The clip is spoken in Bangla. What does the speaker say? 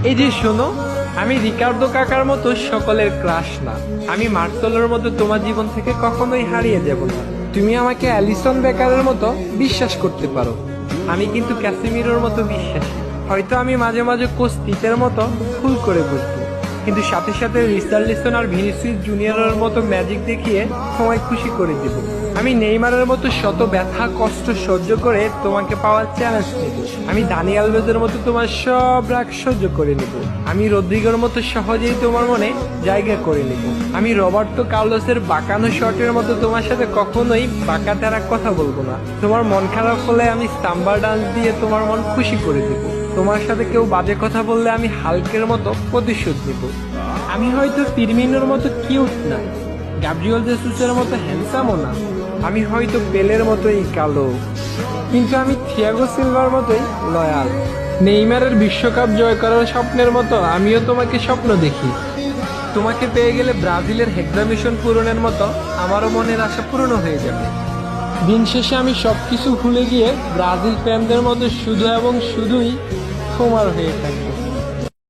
এই যে শোনো, আমি রিকার্ডো কাকার মতো সকলের ক্রাশ না, আমি মার্সেলোর মতো তোমার জীবন থেকে কখনোই হারিয়ে যাব না। তুমি আমাকে অ্যালিসন বেকারের মতো বিশ্বাস করতে পারো, আমি কিন্তু ক্যাসিমিরোর মতো বিশ্বাসী। হয়তো আমি মাঝে মাঝে কোচ তিতের মতো ভুল করে বসবো, কিন্তু সাথে সাথে রিচার্লিসন আর ভিনিসিয়াস জুনিয়রের মতো ম্যাজিক দেখিয়ে তোমায় খুশি করে দিব। আমি নেইমারের মতো শত ব্যথা কষ্ট সহ্য করে তোমাকে পাওয়ার চ্যালেঞ্জ নেব। আমি দানি আলভেজের মতো তোমার সব রাগ সহ্য করে নেব। আমি রদ্রিগোর মতো সহজেই তোমার মনে জায়গা করে নেব। আমি রবার্তো কার্লোসের বাঁকানো শটের মতো তোমার সাথে কখনোই বাঁকা তেরা কথা বলবো না। তোমার মন খারাপ হলে আমি সাম্বার ডান্স দিয়ে তোমার মন খুশি করে দেব। তোমার সাথে কেউ বাজে কথা বললে আমি হালকের মতো প্রতিশোধ নেব। আমি হয়তো ফিরমিনোর মতো কিউট না, গ্যাব্রিয়েল জেসুসের মতো হ্যান্ডসামও না, আমি হয়তো পেলের মতোই কালো, কিন্তু আমি থিয়াগো সিলভার মতোই লয়াল। নেইমারের বিশ্বকাপ জয় করার স্বপ্নের মতো আমিও তোমাকে স্বপ্ন দেখি। তোমাকে পেয়ে গেলে ব্রাজিলের হেক্সা মিশন পূরণের মতো আমারও মনের আশা পূর্ণ হয়ে যাবে। দিন শেষে আমি সবকিছু ভুলে গিয়ে ব্রাজিল ফ্যানদের মতো শুধু এবং শুধুই তোমার হয়ে থাকবো।